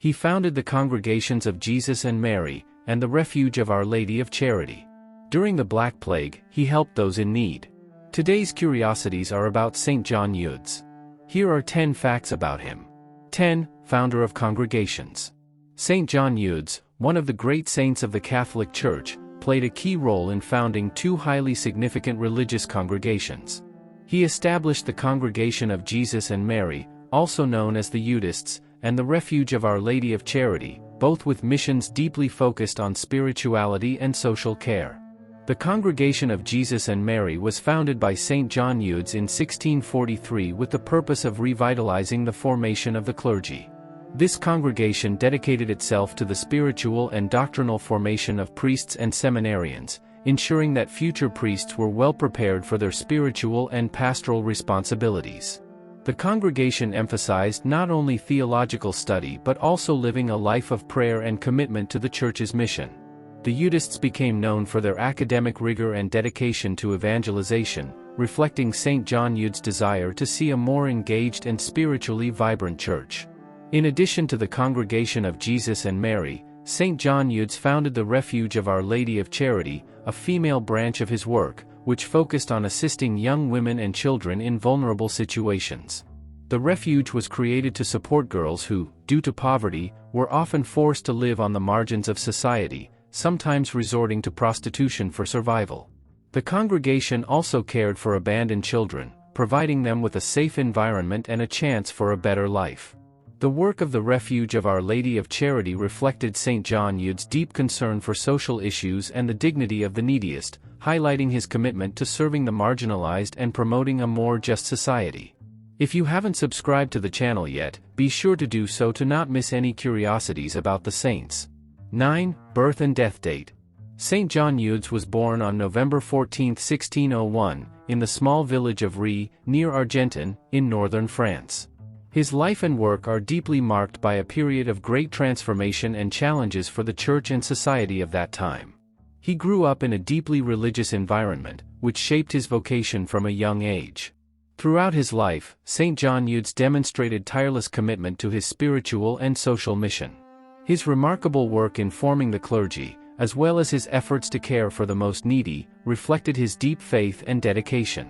He founded the Congregations of Jesus and Mary, and the Refuge of Our Lady of Charity. During the Black Plague, he helped those in need. Today's curiosities are about Saint John Eudes. Here are 10 facts about him. 10. Founder of congregations. Saint John Eudes, one of the great saints of the Catholic Church, played a key role in founding 2 highly significant religious congregations. He established the Congregation of Jesus and Mary, also known as the Eudists, and the Refuge of Our Lady of Charity, both with missions deeply focused on spirituality and social care. The Congregation of Jesus and Mary was founded by Saint John Eudes in 1643 with the purpose of revitalizing the formation of the clergy. This congregation dedicated itself to the spiritual and doctrinal formation of priests and seminarians, ensuring that future priests were well prepared for their spiritual and pastoral responsibilities. The congregation emphasized not only theological study but also living a life of prayer and commitment to the Church's mission. The Eudists became known for their academic rigor and dedication to evangelization, reflecting Saint John Eudes' desire to see a more engaged and spiritually vibrant Church. In addition to the Congregation of Jesus and Mary, Saint John Eudes founded the Refuge of Our Lady of Charity, a female branch of his work, which focused on assisting young women and children in vulnerable situations. The refuge was created to support girls who, due to poverty, were often forced to live on the margins of society, sometimes resorting to prostitution for survival. The congregation also cared for abandoned children, providing them with a safe environment and a chance for a better life. The work of the Refuge of Our Lady of Charity reflected Saint John Eudes' deep concern for social issues and the dignity of the neediest, highlighting his commitment to serving the marginalized and promoting a more just society. If you haven't subscribed to the channel yet, be sure to do so to not miss any curiosities about the saints. 9. Birth and death date. Saint John Eudes was born on November 14, 1601, in the small village of Ries, near Argentan, in northern France. His life and work are deeply marked by a period of great transformation and challenges for the Church and society of that time. He grew up in a deeply religious environment, which shaped his vocation from a young age. Throughout his life, Saint John Eudes demonstrated tireless commitment to his spiritual and social mission. His remarkable work in forming the clergy, as well as his efforts to care for the most needy, reflected his deep faith and dedication.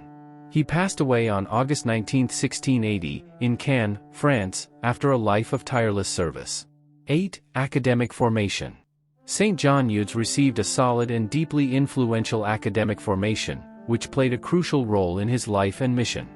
He passed away on August 19, 1680, in Cannes, France, after a life of tireless service. 8. Academic formation. Saint John Eudes received a solid and deeply influential academic formation, which played a crucial role in his life and mission.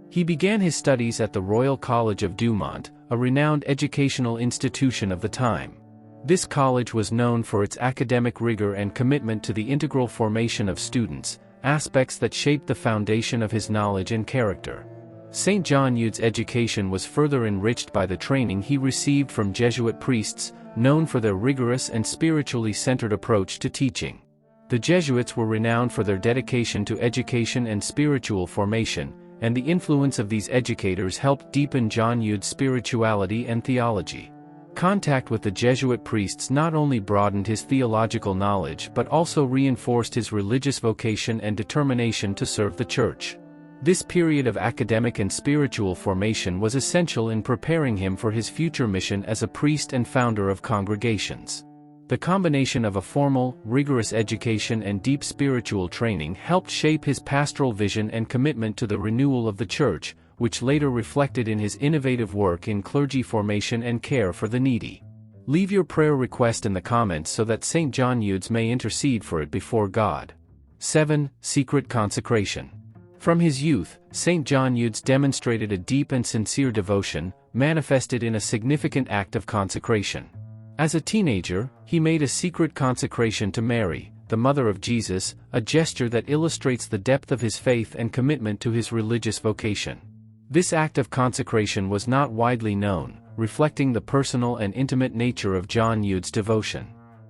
He began his studies at the Royal College of Dumont, a renowned educational institution of the time. This college was known for its academic rigor and commitment to the integral formation of students, aspects that shaped the foundation of his knowledge and character. Saint John Eudes' education was further enriched by the training he received from Jesuit priests, known for their rigorous and spiritually centered approach to teaching. The Jesuits were renowned for their dedication to education and spiritual formation, and the influence of these educators helped deepen John Eudes' spirituality and theology. Contact with the Jesuit priests not only broadened his theological knowledge but also reinforced his religious vocation and determination to serve the Church. This period of academic and spiritual formation was essential in preparing him for his future mission as a priest and founder of congregations. The combination of a formal, rigorous education and deep spiritual training helped shape his pastoral vision and commitment to the renewal of the Church, which later reflected in his innovative work in clergy formation and care for the needy. Leave your prayer request in the comments so that Saint John Eudes may intercede for it before God. 7. Secret consecration. From his youth, Saint John Eudes demonstrated a deep and sincere devotion, manifested in a significant act of consecration. As a teenager, he made a secret consecration to Mary, the Mother of Jesus, a gesture that illustrates the depth of his faith and commitment to his religious vocation. This act of consecration was not widely known, reflecting the personal and intimate nature of John Eudes' devotion.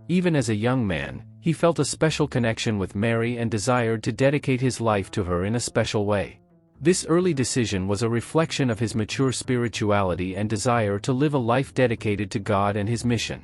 Even as a young man, he felt a special connection with Mary and desired to dedicate his life to her in a special way. This early decision was a reflection of his mature spirituality and desire to live a life dedicated to God and his mission.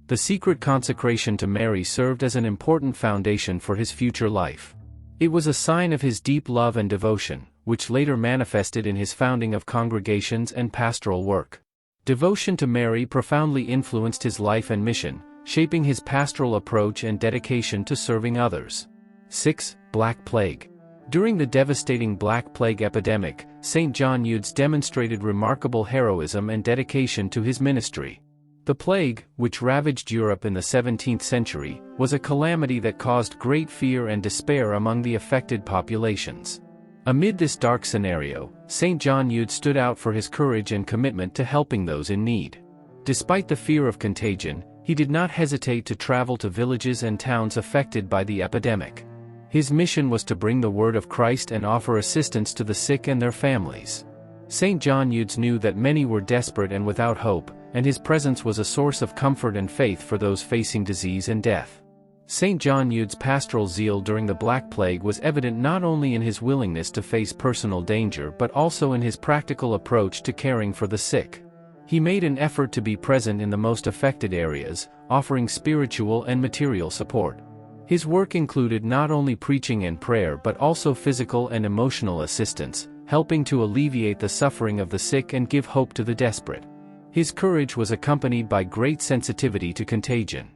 The secret consecration to Mary served as an important foundation for his future life. It was a sign of his deep love and devotion, which later manifested in his founding of congregations and pastoral work. Devotion to Mary profoundly influenced his life and mission, shaping his pastoral approach and dedication to serving others. 6. Black Plague. During the devastating Black Plague epidemic, Saint John Eudes demonstrated remarkable heroism and dedication to his ministry. The plague, which ravaged Europe in the 17th century, was a calamity that caused great fear and despair among the affected populations. Amid this dark scenario, Saint John Eudes stood out for his courage and commitment to helping those in need. Despite the fear of contagion, he did not hesitate to travel to villages and towns affected by the epidemic. His mission was to bring the word of Christ and offer assistance to the sick and their families. Saint John Eudes knew that many were desperate and without hope, and his presence was a source of comfort and faith for those facing disease and death. Saint John Eudes' pastoral zeal during the Black Plague was evident not only in his willingness to face personal danger but also in his practical approach to caring for the sick. He made an effort to be present in the most affected areas, offering spiritual and material support. His work included not only preaching and prayer but also physical and emotional assistance, helping to alleviate the suffering of the sick and give hope to the desperate. His courage was accompanied by great sensitivity to contagion.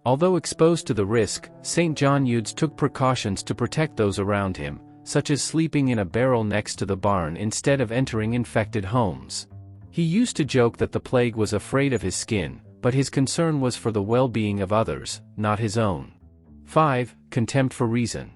Although exposed to the risk, Saint John Eudes took precautions to protect those around him, such as sleeping in a barrel next to the barn instead of entering infected homes. He used to joke that the plague was afraid of his skin, but his concern was for the well-being of others, not his own. 5. Contempt for reason.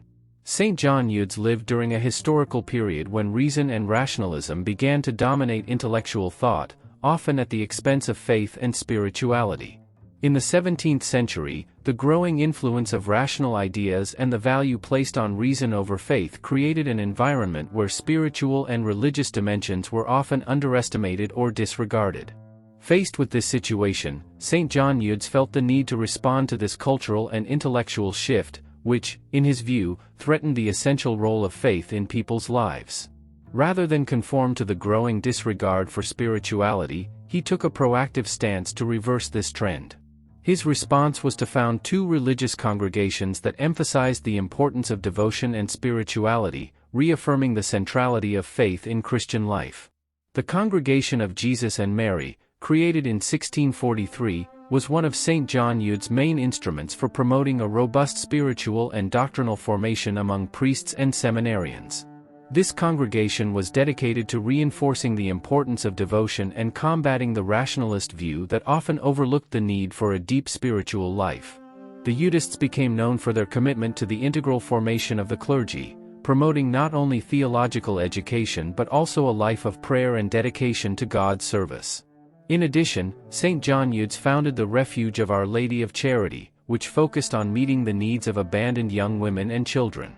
Saint John Eudes lived during a historical period when reason and rationalism began to dominate intellectual thought, often at the expense of faith and spirituality. In the 17th century, the growing influence of rational ideas and the value placed on reason over faith created an environment where spiritual and religious dimensions were often underestimated or disregarded. Faced with this situation, Saint John Eudes felt the need to respond to this cultural and intellectual shift, which, in his view, threatened the essential role of faith in people's lives. Rather than conform to the growing disregard for spirituality, he took a proactive stance to reverse this trend. His response was to found two religious congregations that emphasized the importance of devotion and spirituality, reaffirming the centrality of faith in Christian life. The Congregation of Jesus and Mary, created in 1643, was one of Saint John Eudes' main instruments for promoting a robust spiritual and doctrinal formation among priests and seminarians. This congregation was dedicated to reinforcing the importance of devotion and combating the rationalist view that often overlooked the need for a deep spiritual life. The Eudists became known for their commitment to the integral formation of the clergy, promoting not only theological education but also a life of prayer and dedication to God's service. In addition, Saint John Eudes founded the Refuge of Our Lady of Charity, which focused on meeting the needs of abandoned young women and children.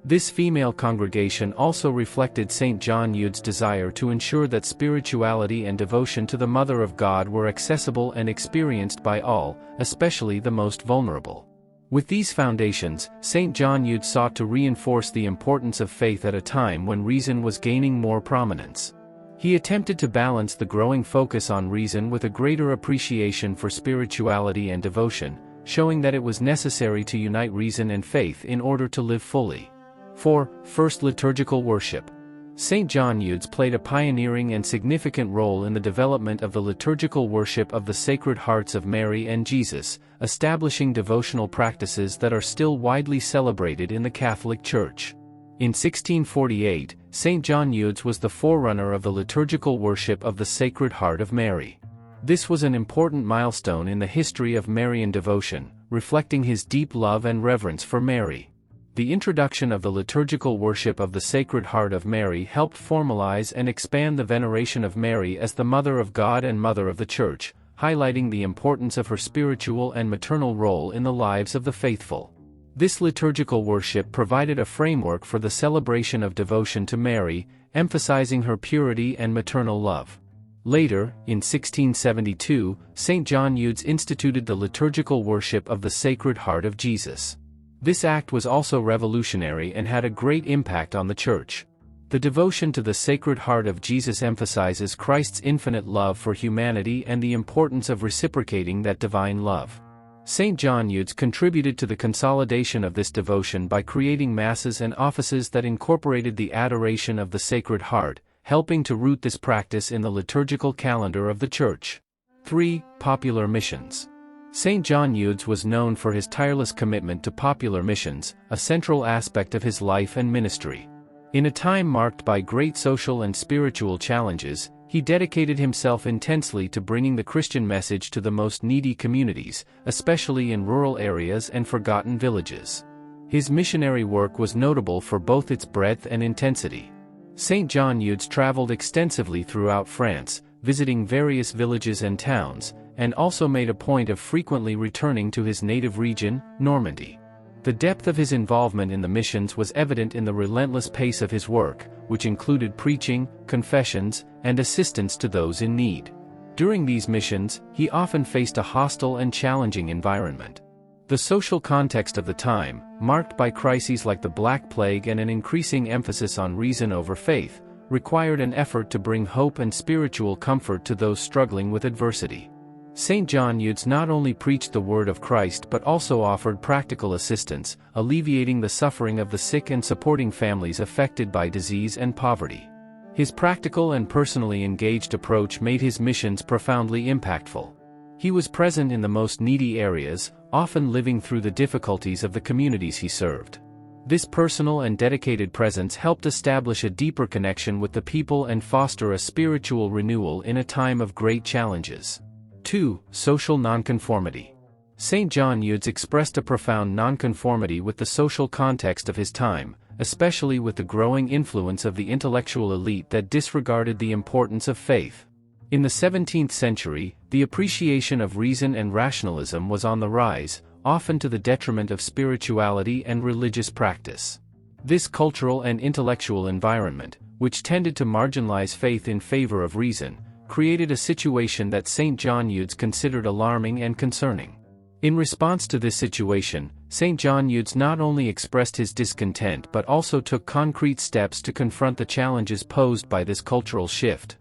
This female congregation also reflected Saint John Eudes' desire to ensure that spirituality and devotion to the Mother of God were accessible and experienced by all, especially the most vulnerable. With these foundations, Saint John Eudes sought to reinforce the importance of faith at a time when reason was gaining more prominence. He attempted to balance the growing focus on reason with a greater appreciation for spirituality and devotion, showing that it was necessary to unite reason and faith in order to live fully. 4. First liturgical worship. Saint John Eudes played a pioneering and significant role in the development of the liturgical worship of the Sacred Hearts of Mary and Jesus, establishing devotional practices that are still widely celebrated in the Catholic Church. In 1648, Saint John Eudes was the forerunner of the liturgical worship of the Sacred Heart of Mary. This was an important milestone in the history of Marian devotion, reflecting his deep love and reverence for Mary. The introduction of the liturgical worship of the Sacred Heart of Mary helped formalize and expand the veneration of Mary as the Mother of God and Mother of the Church, highlighting the importance of her spiritual and maternal role in the lives of the faithful. This liturgical worship provided a framework for the celebration of devotion to Mary, emphasizing her purity and maternal love. Later, in 1672, Saint John Eudes instituted the liturgical worship of the Sacred Heart of Jesus. This act was also revolutionary and had a great impact on the Church. The devotion to the Sacred Heart of Jesus emphasizes Christ's infinite love for humanity and the importance of reciprocating that divine love. Saint John Eudes contributed to the consolidation of this devotion by creating masses and offices that incorporated the adoration of the Sacred Heart, helping to root this practice in the liturgical calendar of the Church. 3. Popular missions. Saint John Eudes was known for his tireless commitment to popular missions, a central aspect of his life and ministry. In a time marked by great social and spiritual challenges, he dedicated himself intensely to bringing the Christian message to the most needy communities, especially in rural areas and forgotten villages. His missionary work was notable for both its breadth and intensity. Saint John Eudes traveled extensively throughout France, visiting various villages and towns, and also made a point of frequently returning to his native region, Normandy. The depth of his involvement in the missions was evident in the relentless pace of his work, which included preaching, confessions, and assistance to those in need. During these missions, he often faced a hostile and challenging environment. The social context of the time, marked by crises like the Black Plague and an increasing emphasis on reason over faith, required an effort to bring hope and spiritual comfort to those struggling with adversity. Saint John Eudes not only preached the word of Christ but also offered practical assistance, alleviating the suffering of the sick and supporting families affected by disease and poverty. His practical and personally engaged approach made his missions profoundly impactful. He was present in the most needy areas, often living through the difficulties of the communities he served. This personal and dedicated presence helped establish a deeper connection with the people and foster a spiritual renewal in a time of great challenges. 2. Social nonconformity. Saint John Eudes expressed a profound nonconformity with the social context of his time, especially with the growing influence of the intellectual elite that disregarded the importance of faith. In the 17th century, the appreciation of reason and rationalism was on the rise, often to the detriment of spirituality and religious practice. This cultural and intellectual environment, which tended to marginalize faith in favor of reason, created a situation that Saint John Eudes considered alarming and concerning. In response to this situation, Saint John Eudes not only expressed his discontent but also took concrete steps to confront the challenges posed by this cultural shift.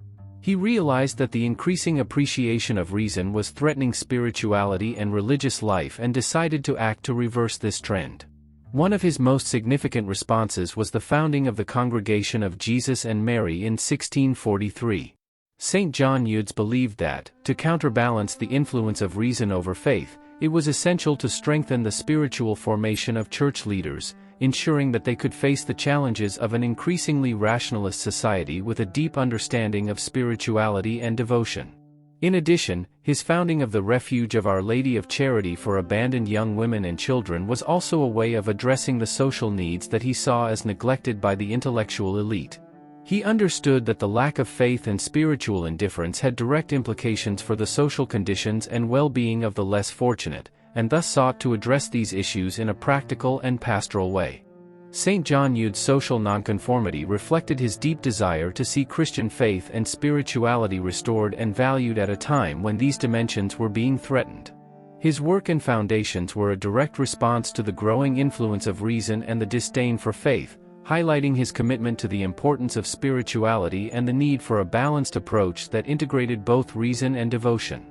He realized that the increasing appreciation of reason was threatening spirituality and religious life and decided to act to reverse this trend. One of his most significant responses was the founding of the Congregation of Jesus and Mary in 1643. Saint John Eudes believed that, to counterbalance the influence of reason over faith, it was essential to strengthen the spiritual formation of church leaders, ensuring that they could face the challenges of an increasingly rationalist society with a deep understanding of spirituality and devotion. In addition, his founding of the Refuge of Our Lady of Charity for abandoned young women and children was also a way of addressing the social needs that he saw as neglected by the intellectual elite. He understood that the lack of faith and spiritual indifference had direct implications for the social conditions and well-being of the less fortunate, and thus sought to address these issues in a practical and pastoral way. Saint John Eudes' social nonconformity reflected his deep desire to see Christian faith and spirituality restored and valued at a time when these dimensions were being threatened. His work and foundations were a direct response to the growing influence of reason and the disdain for faith, highlighting his commitment to the importance of spirituality and the need for a balanced approach that integrated both reason and devotion.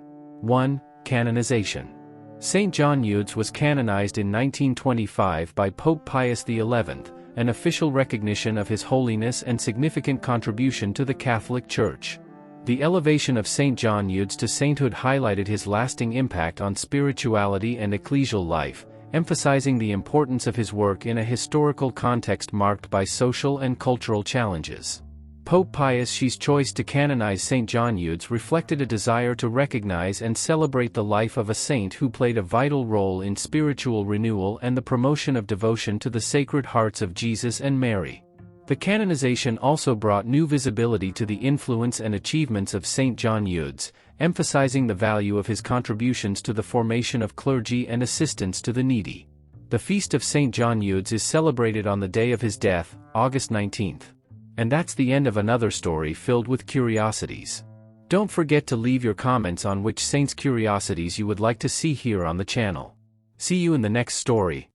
1. Canonization. Saint John Eudes was canonized in 1925 by Pope Pius XI, an official recognition of his holiness and significant contribution to the Catholic Church. The elevation of Saint John Eudes to sainthood highlighted his lasting impact on spirituality and ecclesial life, emphasizing the importance of his work in a historical context marked by social and cultural challenges. Pope Pius XI's choice to canonize Saint John Eudes reflected a desire to recognize and celebrate the life of a saint who played a vital role in spiritual renewal and the promotion of devotion to the Sacred Hearts of Jesus and Mary. The canonization also brought new visibility to the influence and achievements of Saint John Eudes, emphasizing the value of his contributions to the formation of clergy and assistance to the needy. The feast of Saint John Eudes is celebrated on the day of his death, August 19th. And that's the end of another story filled with curiosities. Don't forget to leave your comments on which saints' curiosities you would like to see here on the channel. See you in the next story.